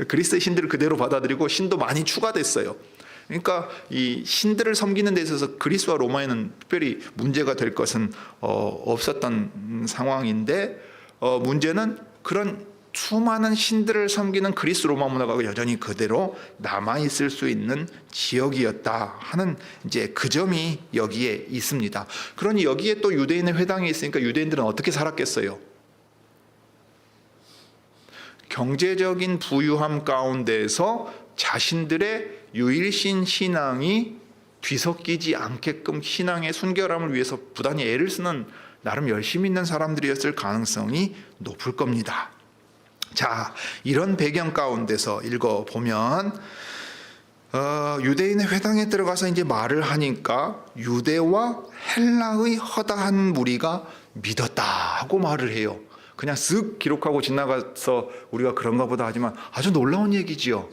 그리스의 신들을 그대로 받아들이고 신도 많이 추가됐어요. 그러니까 이 신들을 섬기는 데 있어서 그리스와 로마에는 특별히 문제가 될 것은 없었던 상황인데, 문제는 그런 수많은 신들을 섬기는 그리스 로마 문화가 여전히 그대로 남아 있을 수 있는 지역이었다 하는 이제 그 점이 여기에 있습니다. 그러니 여기에 또 유대인의 회당이 있으니까 유대인들은 어떻게 살았겠어요? 경제적인 부유함 가운데서 자신들의 유일신 신앙이 뒤섞이지 않게끔 신앙의 순결함을 위해서 부단히 애를 쓰는 나름 열심히 있는 사람들이었을 가능성이 높을 겁니다. 자, 이런 배경 가운데서 읽어보면 유대인의 회당에 들어가서 이제 말을 하니까 유대와 헬라의 허다한 무리가 믿었다 하고 말을 해요. 그냥 쓱 기록하고 지나가서 우리가 그런가 보다 하지만 아주 놀라운 얘기지요.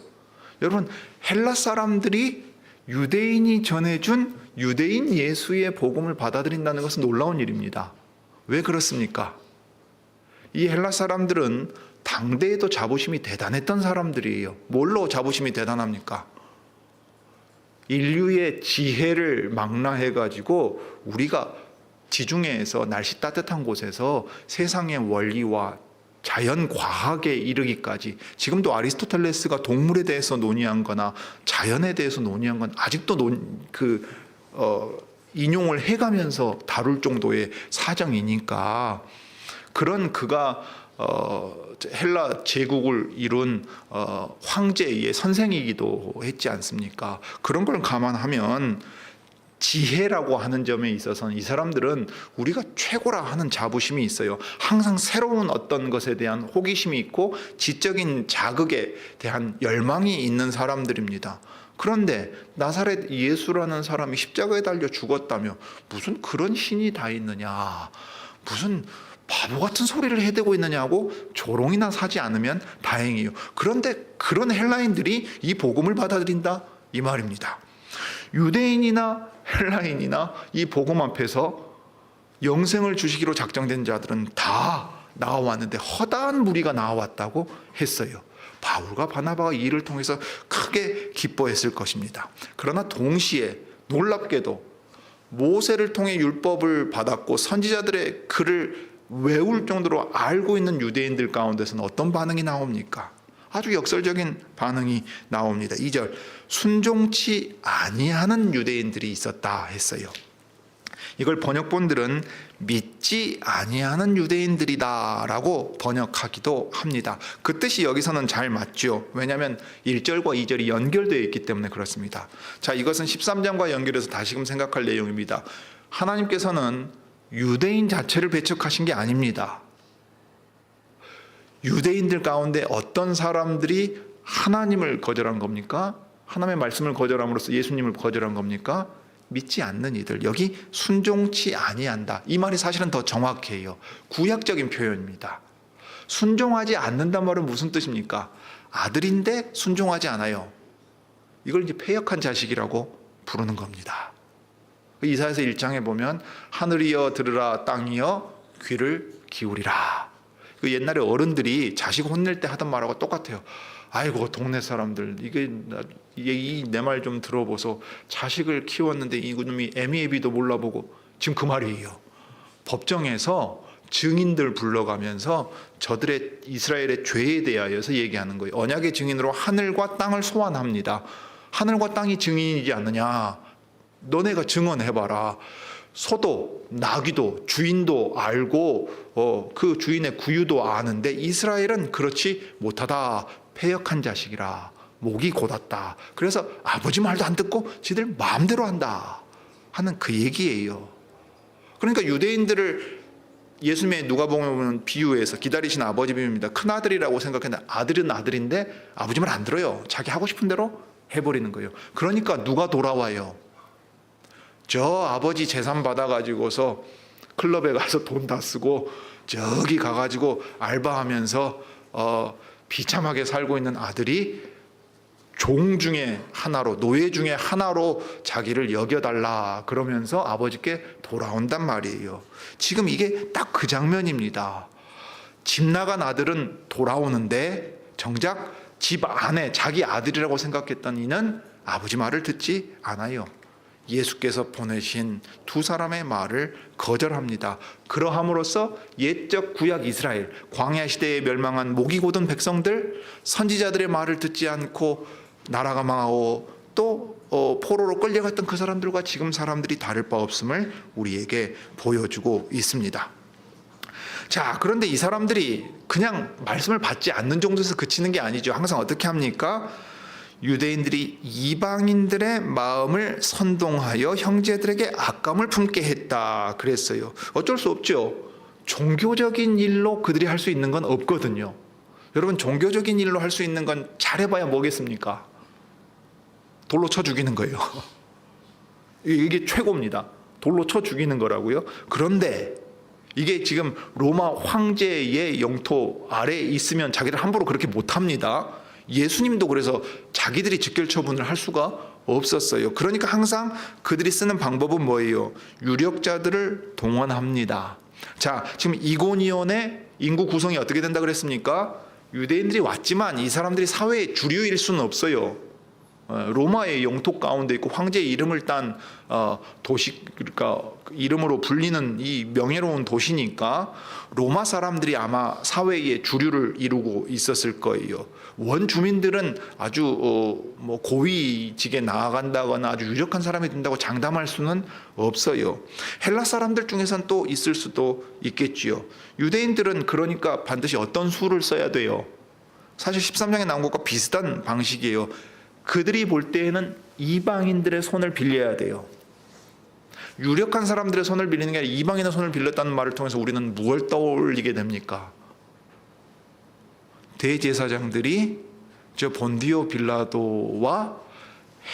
여러분, 헬라 사람들이 유대인이 전해준 유대인 예수의 복음을 받아들인다는 것은 놀라운 일입니다. 왜 그렇습니까? 이 헬라 사람들은 당대에도 자부심이 대단했던 사람들이에요. 뭘로 자부심이 대단합니까? 인류의 지혜를 망라해가지고 우리가 지중해에서 날씨 따뜻한 곳에서 세상의 원리와 자연 과학에 이르기까지, 지금도 아리스토텔레스가 동물에 대해서 논의한 거나 자연에 대해서 논의한 건 아직도 인용을 해가면서 다룰 정도의 사정이니까, 그런 그가 헬라 제국을 이룬 황제의 선생이기도 했지 않습니까? 그런 걸 감안하면 지혜라고 하는 점에 있어서는 이 사람들은 우리가 최고라 하는 자부심이 있어요. 항상 새로운 어떤 것에 대한 호기심이 있고 지적인 자극에 대한 열망이 있는 사람들입니다. 그런데 나사렛 예수라는 사람이 십자가에 달려 죽었다며 무슨 그런 신이 다 있느냐, 무슨 바보 같은 소리를 해대고 있느냐고 조롱이나 사지 않으면 다행이에요. 그런데 그런 헬라인들이 이 복음을 받아들인다 이 말입니다. 유대인이나 헬라인이나 이 복음 앞에서 영생을 주시기로 작정된 자들은 다 나와왔는데 허다한 무리가 나와왔다고 했어요. 바울과 바나바가 이 일을 통해서 크게 기뻐했을 것입니다. 그러나 동시에 놀랍게도 모세를 통해 율법을 받았고 선지자들의 글을 외울 정도로 알고 있는 유대인들 가운데서는 어떤 반응이 나옵니까? 아주 역설적인 반응이 나옵니다. 2절, 순종치 아니하는 유대인들이 있었다 했어요. 이걸 번역본들은 믿지 아니하는 유대인들이다 라고 번역하기도 합니다. 그 뜻이 여기서는 잘 맞죠. 왜냐하면 1절과 2절이 연결되어 있기 때문에 그렇습니다. 자, 이것은 13장과 연결해서 다시금 생각할 내용입니다. 하나님께서는 유대인 자체를 배척하신 게 아닙니다. 유대인들 가운데 어떤 사람들이 하나님을 거절한 겁니까? 하나님의 말씀을 거절함으로써 예수님을 거절한 겁니까? 믿지 않는 이들, 여기 순종치 아니한다. 이 말이 사실은 더 정확해요. 구약적인 표현입니다. 순종하지 않는단 말은 무슨 뜻입니까? 아들인데 순종하지 않아요. 이걸 이제 패역한 자식이라고 부르는 겁니다. 이사야서 1장에 보면 하늘이여 들으라, 땅이여 귀를 기울이라. 그 옛날에 어른들이 자식 혼낼 때 하던 말하고 똑같아요. 아이고 동네 사람들 이게 내 말 좀 들어보소. 자식을 키웠는데 이놈이 애미애비도 몰라보고. 지금 그 말이에요. 법정에서 증인들 불러가면서 저들의 이스라엘의 죄에 대하여서 얘기하는 거예요. 언약의 증인으로 하늘과 땅을 소환합니다. 하늘과 땅이 증인이지 않느냐, 너네가 증언해봐라. 소도 나귀도 주인도 알고 그 주인의 구유도 아는데 이스라엘은 그렇지 못하다. 패역한 자식이라, 목이 곧았다. 그래서 아버지 말도 안 듣고 지들 마음대로 한다 하는 그 얘기예요. 그러니까 유대인들을 예수님의 누가복음에 보면 비유해서 기다리신 아버지 비유입니다. 큰아들이라고 생각했는데 아들은 아들인데 아버지 말 안 들어요. 자기 하고 싶은 대로 해버리는 거예요. 그러니까 누가 돌아와요? 저 아버지 재산 받아가지고서 클럽에 가서 돈 다 쓰고 저기 가가지고 알바하면서 비참하게 살고 있는 아들이 종 중에 하나로, 노예 중에 하나로 자기를 여겨달라 그러면서 아버지께 돌아온단 말이에요. 지금 이게 딱 그 장면입니다. 집 나간 아들은 돌아오는데 정작 집 안에 자기 아들이라고 생각했던 이는 아버지 말을 듣지 않아요. 예수께서 보내신 두 사람의 말을 거절합니다. 그러함으로써 옛적 구약 이스라엘, 광야 시대에 멸망한 목이 곧은 백성들, 선지자들의 말을 듣지 않고 나라가 망하고 또 포로로 끌려갔던 그 사람들과 지금 사람들이 다를 바 없음을 우리에게 보여주고 있습니다. 자, 그런데 이 사람들이 그냥 말씀을 받지 않는 정도에서 그치는 게 아니죠. 항상 어떻게 합니까? 유대인들이 이방인들의 마음을 선동하여 형제들에게 악감을 품게 했다 그랬어요. 어쩔 수 없죠. 종교적인 일로 그들이 할 수 있는 건 없거든요. 여러분, 종교적인 일로 할 수 있는 건 잘해봐야 뭐겠습니까? 돌로 쳐 죽이는 거예요. 이게 최고입니다. 돌로 쳐 죽이는 거라고요. 그런데 이게 지금 로마 황제의 영토 아래에 있으면 자기들 함부로 그렇게 못합니다. 예수님도 그래서 자기들이 직결 처분을 할 수가 없었어요. 그러니까 항상 그들이 쓰는 방법은 뭐예요? 유력자들을 동원합니다. 자, 지금 이고니온의 인구 구성이 어떻게 된다 그랬습니까? 유대인들이 왔지만 이 사람들이 사회의 주류일 수는 없어요. 로마의 영토 가운데 있고 황제의 이름을 딴 도시, 그러니까 이름으로 불리는 이 명예로운 도시니까 로마 사람들이 아마 사회의 주류를 이루고 있었을 거예요. 원주민들은 아주 뭐 고위직에 나아간다거나 아주 유력한 사람이 된다고 장담할 수는 없어요. 헬라 사람들 중에선 또 있을 수도 있겠지요. 유대인들은 그러니까 반드시 어떤 수를 써야 돼요? 사실 13장에 나온 것과 비슷한 방식이에요. 그들이 볼 때에는 이방인들의 손을 빌려야 돼요. 유력한 사람들의 손을 빌리는 게 아니라 이방인의 손을 빌렸다는 말을 통해서 우리는 무엇을 떠올리게 됩니까? 대제사장들이 저 본디오 빌라도와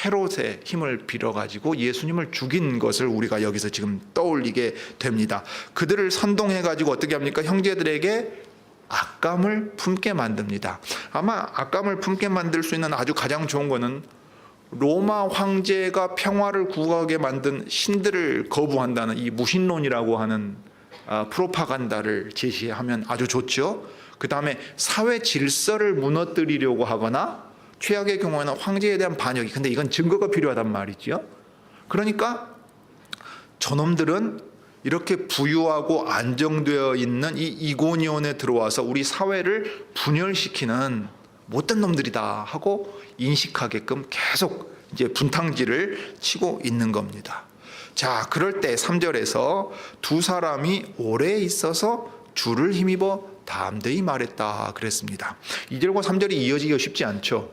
헤롯의 힘을 빌어가지고 예수님을 죽인 것을 우리가 여기서 지금 떠올리게 됩니다. 그들을 선동해가지고 어떻게 합니까? 형제들에게 악감을 품게 만듭니다. 아마 악감을 품게 만들 수 있는 아주 가장 좋은 거는 로마 황제가 평화를 구하게 만든 신들을 거부한다는 이 무신론이라고 하는 프로파간다를 제시하면 아주 좋죠. 그 다음에 사회 질서를 무너뜨리려고 하거나 최악의 경우에는 황제에 대한 반역이, 근데 이건 증거가 필요하단 말이죠. 그러니까 저놈들은 이렇게 부유하고 안정되어 있는 이 이고니온에 들어와서 우리 사회를 분열시키는 못된 놈들이다 하고 인식하게끔 계속 이제 분탕질을 치고 있는 겁니다. 자, 그럴 때 3절에서 두 사람이 오래 있어서 주를 힘입어 담대히 말했다 그랬습니다. 2절과 3절이 이어지기가 쉽지 않죠.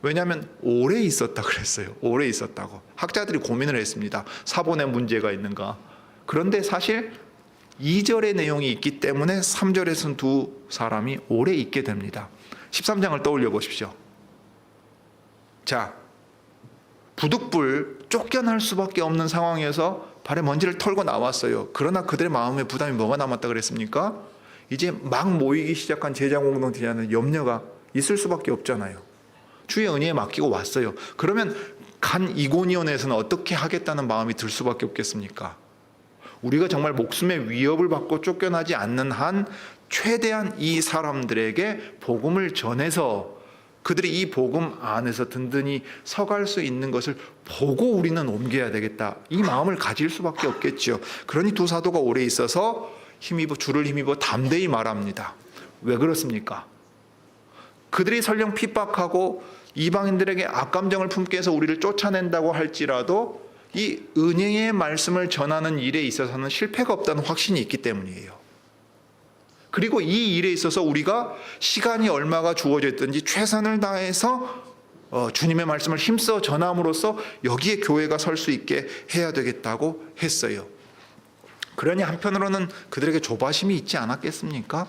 왜냐하면 오래 있었다 그랬어요. 오래 있었다고. 학자들이 고민을 했습니다. 사본에 문제가 있는가. 그런데 사실 2절의 내용이 있기 때문에 3절에서는 두 사람이 오래 있게 됩니다. 13장을 떠올려 보십시오. 자, 부득불 쫓겨날 수밖에 없는 상황에서 발에 먼지를 털고 나왔어요. 그러나 그들의 마음에 부담이 뭐가 남았다 그랬습니까? 이제 막 모이기 시작한 제자 공동체에는 염려가 있을 수밖에 없잖아요. 주의 은혜에 맡기고 왔어요. 그러면 간 이고니온에서는 어떻게 하겠다는 마음이 들 수밖에 없겠습니까? 우리가 정말 목숨의 위협을 받고 쫓겨나지 않는 한 최대한 이 사람들에게 복음을 전해서 그들이 이 복음 안에서 든든히 서갈 수 있는 것을 보고 우리는 옮겨야 되겠다. 이 마음을 가질 수밖에 없겠죠. 그러니 두 사도가 오래 있어서 주를 힘입어 담대히 말합니다. 왜 그렇습니까? 그들이 설령 핍박하고 이방인들에게 악감정을 품게 해서 우리를 쫓아낸다고 할지라도 이 은혜의 말씀을 전하는 일에 있어서는 실패가 없다는 확신이 있기 때문이에요. 그리고 이 일에 있어서 우리가 시간이 얼마가 주어져 있든지 최선을 다해서 주님의 말씀을 힘써 전함으로써 여기에 교회가 설 수 있게 해야 되겠다고 했어요. 그러니 한편으로는 그들에게 조바심이 있지 않았겠습니까?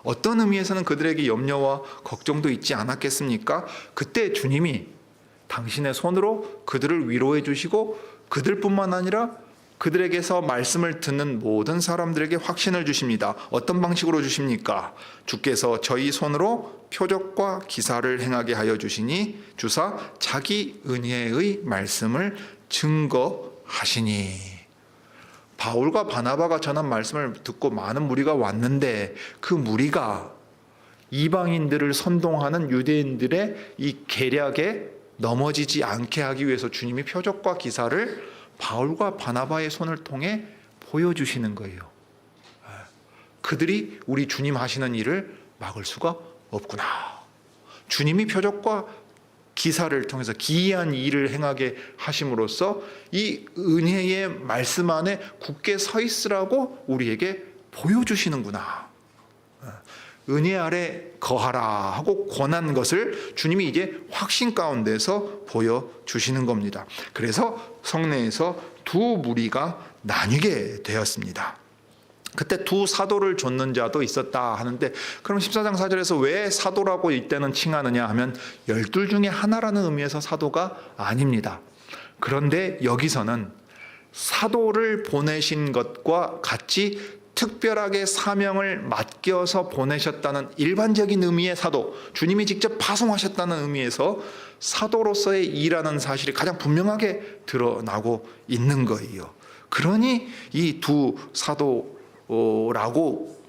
어떤 의미에서는 그들에게 염려와 걱정도 있지 않았겠습니까? 그때 주님이 당신의 손으로 그들을 위로해 주시고 그들뿐만 아니라 그들에게서 말씀을 듣는 모든 사람들에게 확신을 주십니다. 어떤 방식으로 주십니까? 주께서 저희 손으로 표적과 기사를 행하게 하여 주시니 주사 자기 은혜의 말씀을 증거하시니. 바울과 바나바가 전한 말씀을 듣고 많은 무리가 왔는데 그 무리가 이방인들을 선동하는 유대인들의 이 계략에 넘어지지 않게 하기 위해서 주님이 표적과 기사를 바울과 바나바의 손을 통해 보여주시는 거예요. 그들이 우리 주님 하시는 일을 막을 수가 없구나. 주님이 표적과 기사를 통해서 기이한 일을 행하게 하심으로써 이 은혜의 말씀 안에 굳게 서 있으라고 우리에게 보여주시는구나. 은혜 아래 거하라 하고 권한 것을 주님이 이제 확신 가운데서 보여주시는 겁니다. 그래서 성내에서 두 무리가 나뉘게 되었습니다. 그때 두 사도를 좇는 자도 있었다 하는데, 그럼 14장 4절에서 왜 사도라고 이때는 칭하느냐 하면 12 중에 하나라는 의미에서 사도가 아닙니다. 그런데 여기서는 사도를 보내신 것과 같이 특별하게 사명을 맡겨서 보내셨다는 일반적인 의미의 사도, 주님이 직접 파송하셨다는 의미에서 사도로서의 일하는 사실이 가장 분명하게 드러나고 있는 거예요. 그러니 이 두 사도라고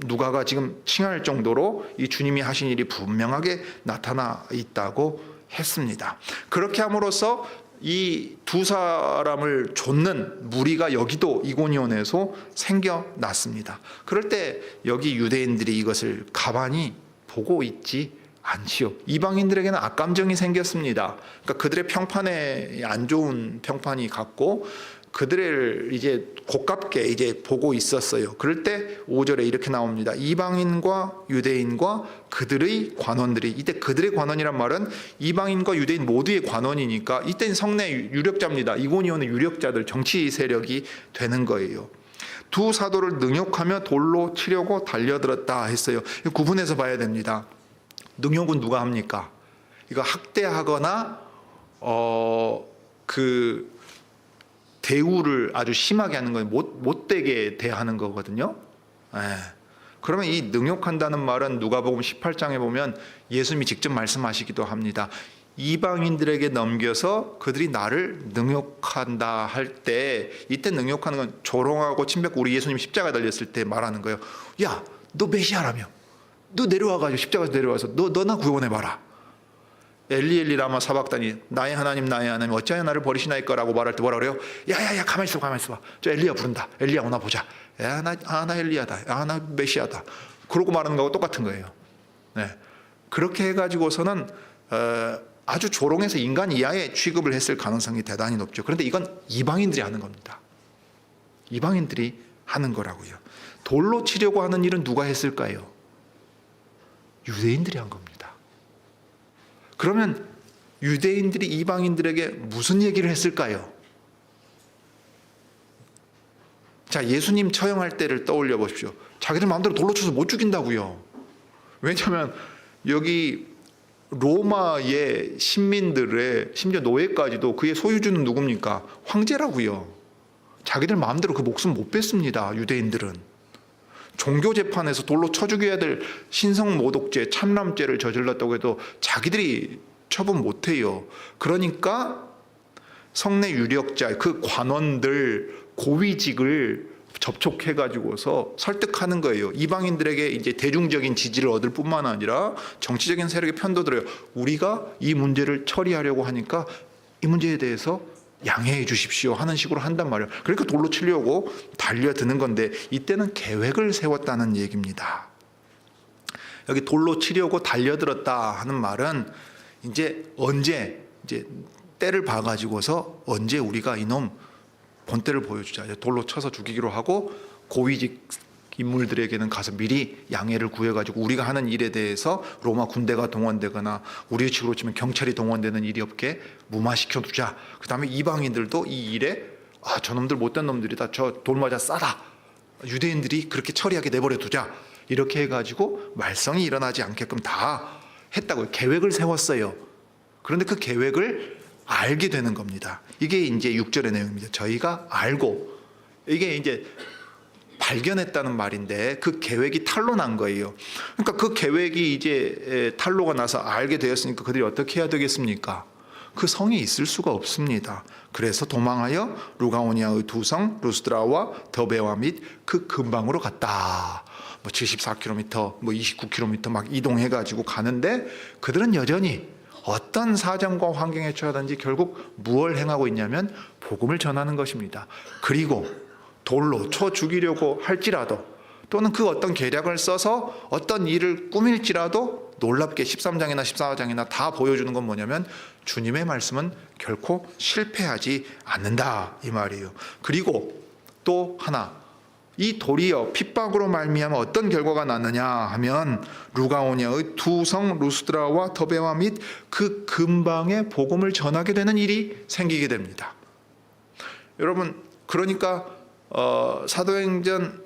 누가가 지금 칭할 정도로 이 주님이 하신 일이 분명하게 나타나 있다고 했습니다. 그렇게 함으로써 이 두 사람을 좇는 무리가 여기도 이고니온에서 생겨났습니다. 그럴 때 여기 유대인들이 이것을 가만히 보고 있지 않지요. 이방인들에게는 악감정이 생겼습니다. 그러니까 그들의 평판에 안 좋은 평판이 갔고 그들을 이제 고깝게 이제 보고 있었어요. 그럴 때 5절에 이렇게 나옵니다. 이방인과 유대인과 그들의 관원들이, 이때 그들의 관원이란 말은 이방인과 유대인 모두의 관원이니까 이때는 성내 유력자입니다. 이고니온의 유력자들, 정치 세력이 되는 거예요. 두 사도를 능욕하며 돌로 치려고 달려들었다 했어요. 구분해서 봐야 됩니다. 능욕은 누가 합니까? 이거 학대하거나 대우를 아주 심하게 하는 건 못되게 대하는 거거든요. 그러면 이 능욕한다는 말은 누가복음 18장에 보면 예수님이 직접 말씀하시기도 합니다. 이방인들에게 넘겨서 그들이 나를 능욕한다 할 때, 이때 능욕하는 건 조롱하고 침뱉고, 우리 예수님 십자가 달렸을 때 말하는 거예요. 야, 너 메시아라며. 너 내려와가지고 십자가에서 내려와서 너 나 구원해봐라. 엘리 라마 사박다니, 나의 하나님 어찌하여 나를 버리시나이까 라고 말할 때 뭐라 그래요? 야야야, 가만히 있어. 저 엘리야 부른다. 엘리야 오나 보자. 야, 나 엘리야다. 나 메시아다. 그러고 말하는 거하고 똑같은 거예요. 네. 그렇게 해가지고서는 아주 조롱해서 인간 이하의 취급을 했을 가능성이 대단히 높죠. 그런데 이건 이방인들이 하는 겁니다. 이방인들이 하는 거라고요. 돌로 치려고 하는 일은 누가 했을까요? 유대인들이 한 겁니다. 그러면 유대인들이 이방인들에게 무슨 얘기를 했을까요? 자, 예수님 처형할 때를 떠올려 보십시오. 자기들 마음대로 돌로 쳐서 못 죽인다고요. 왜냐하면 여기 로마의 신민들의, 심지어 노예까지도 그의 소유주는 누굽니까? 황제라고요. 자기들 마음대로 그 목숨 못 뺐습니다. 유대인들은. 종교재판에서 돌로 쳐 죽여야 될 신성모독죄, 참람죄를 저질렀다고 해도 자기들이 처분 못해요. 그러니까 성내 유력자, 그 관원들, 고위직을 접촉해가지고서 설득하는 거예요. 이방인들에게 이제 대중적인 지지를 얻을 뿐만 아니라 정치적인 세력에 편도 들어요. 우리가 이 문제를 처리하려고 하니까 이 문제에 대해서 양해해 주십시오 하는 식으로 한단 말이에요. 그러니까 돌로 치려고 달려드는 건데, 이때는 계획을 세웠다는 얘기입니다. 여기 돌로 치려고 달려들었다 하는 말은 언제 때를 봐가지고서 언제 우리가 이놈 본때를 보여주자, 돌로 쳐서 죽이기로 하고, 고위직 인물들에게는 가서 미리 양해를 구해가지고 우리가 하는 일에 대해서 로마 군대가 동원되거나 우리 측으로 치면 경찰이 동원되는 일이 없게 무마시켜 두자. 그 다음에 이방인들도 이 일에 저놈들 못된 놈들이다, 저 돌맞아 싸다, 유대인들이 그렇게 처리하게 내버려 두자, 이렇게 해가지고 말썽이 일어나지 않게끔 다 했다고요. 계획을 세웠어요. 그런데 그 계획을 알게 되는 겁니다. 이게 이제 6절의 내용입니다. 저희가 알고, 이게 이제 발견했다는 말인데 그 계획이 탄로 난 거예요. 그러니까 그 계획이 이제 탄로가 나서 알게 되었으니까 그들이 어떻게 해야 되겠습니까? 그 성에 있을 수가 없습니다. 그래서 도망하여 루가오니아의 두 성 루스드라와 더베와 및 그 근방으로 갔다. 74km, 29km 막 이동해가지고 가는데, 그들은 여전히 어떤 사정과 환경에 처하든지 결국 무엇을 행하고 있냐면 복음을 전하는 것입니다. 그리고 돌로 쳐 죽이려고 할지라도, 또는 그 어떤 계략을 써서 어떤 일을 꾸밀지라도 놀랍게 13장이나 14장이나 다 보여주는 건 뭐냐면 주님의 말씀은 결코 실패하지 않는다, 이 말이에요. 그리고 또 하나, 이 돌이여 핍박으로 말미암아 어떤 결과가 났느냐 하면 루가오니아의 두 성 루스드라와 더베와 및 그 근방에 복음을 전하게 되는 일이 생기게 됩니다. 여러분, 그러니까 사도행전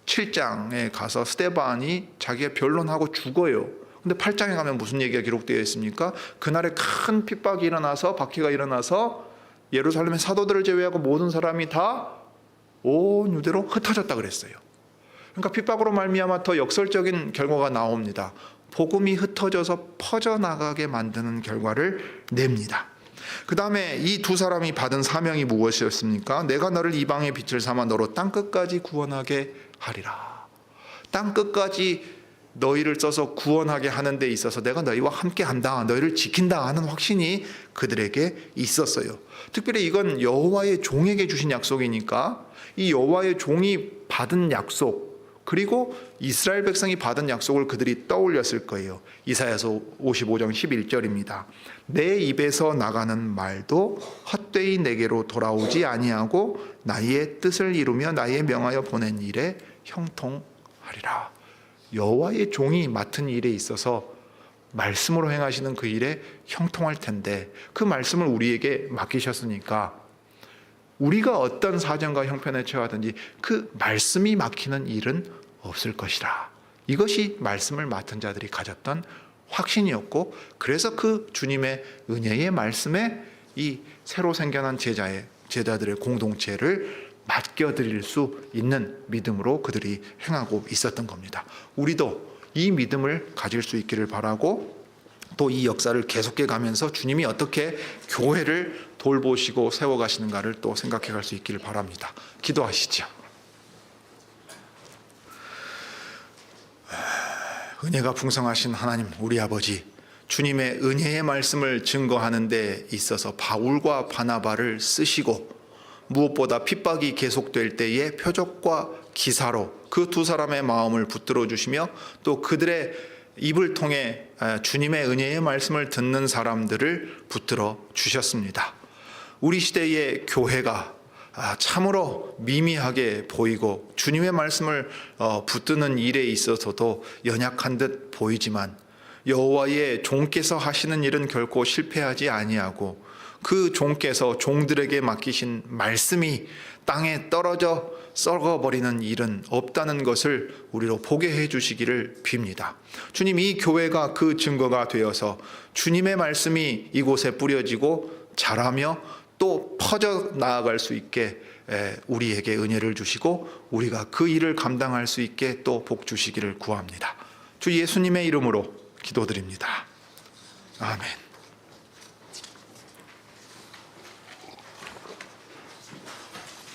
7장에 가서 스데반이 자기가 변론하고 죽어요. 근데 8장에 가면 무슨 얘기가 기록되어 있습니까? 그날에 큰 핍박이 일어나서, 박해가 일어나서 예루살렘의 사도들을 제외하고 모든 사람이 다 온 유대로 흩어졌다 그랬어요. 그러니까 핍박으로 말미암아 더 역설적인 결과가 나옵니다. 복음이 흩어져서 퍼져나가게 만드는 결과를 냅니다. 그 다음에 이 두 사람이 받은 사명이 무엇이었습니까? 내가 너를 이방의 빛을 삼아 너로 땅끝까지 구원하게 하리라. 땅끝까지 너희를 써서 구원하게 하는 데 있어서 내가 너희와 함께한다, 너희를 지킨다 하는 확신이 그들에게 있었어요. 특별히 이건 여호와의 종에게 주신 약속이니까 이 여호와의 종이 받은 약속, 그리고 이스라엘 백성이 받은 약속을 그들이 떠올렸을 거예요. 이사야서 55장 11절입니다. 내 입에서 나가는 말도 헛되이 내게로 돌아오지 아니하고 나의 뜻을 이루며 나의 명하여 보낸 일에 형통하리라. 여호와의 종이 맡은 일에 있어서 말씀으로 행하시는 그 일에 형통할 텐데, 그 말씀을 우리에게 맡기셨으니까 우리가 어떤 사정과 형편에 처하든지 그 말씀이 막히는 일은 없을 것이라. 이것이 말씀을 맡은 자들이 가졌던 확신이었고, 그래서 그 주님의 은혜의 말씀에 이 새로 생겨난 제자들의 공동체를 맡겨드릴 수 있는 믿음으로 그들이 행하고 있었던 겁니다. 우리도 이 믿음을 가질 수 있기를 바라고, 또 이 역사를 계속해 가면서 주님이 어떻게 교회를 돌보시고 세워가시는가를 또 생각해 갈 수 있기를 바랍니다. 기도하시죠. 은혜가 풍성하신 하나님, 우리 아버지, 주님의 은혜의 말씀을 증거하는 데 있어서 바울과 바나바를 쓰시고, 무엇보다 핍박이 계속될 때에 표적과 기사로 그 두 사람의 마음을 붙들어 주시며, 또 그들의 입을 통해 주님의 은혜의 말씀을 듣는 사람들을 붙들어 주셨습니다. 우리 시대의 교회가 참으로 미미하게 보이고 주님의 말씀을 붙드는 일에 있어서도 연약한 듯 보이지만, 여호와의 종께서 하시는 일은 결코 실패하지 아니하고 그 종께서 종들에게 맡기신 말씀이 땅에 떨어져 썩어버리는 일은 없다는 것을 우리로 보게 해주시기를 빕니다. 주님, 이 교회가 그 증거가 되어서 주님의 말씀이 이곳에 뿌려지고 자라며 또 퍼져 나아갈 수 있게 우리에게 은혜를 주시고 우리가 그 일을 감당할 수 있게 또 복 주시기를 구합니다. 주 예수님의 이름으로 기도드립니다. 아멘.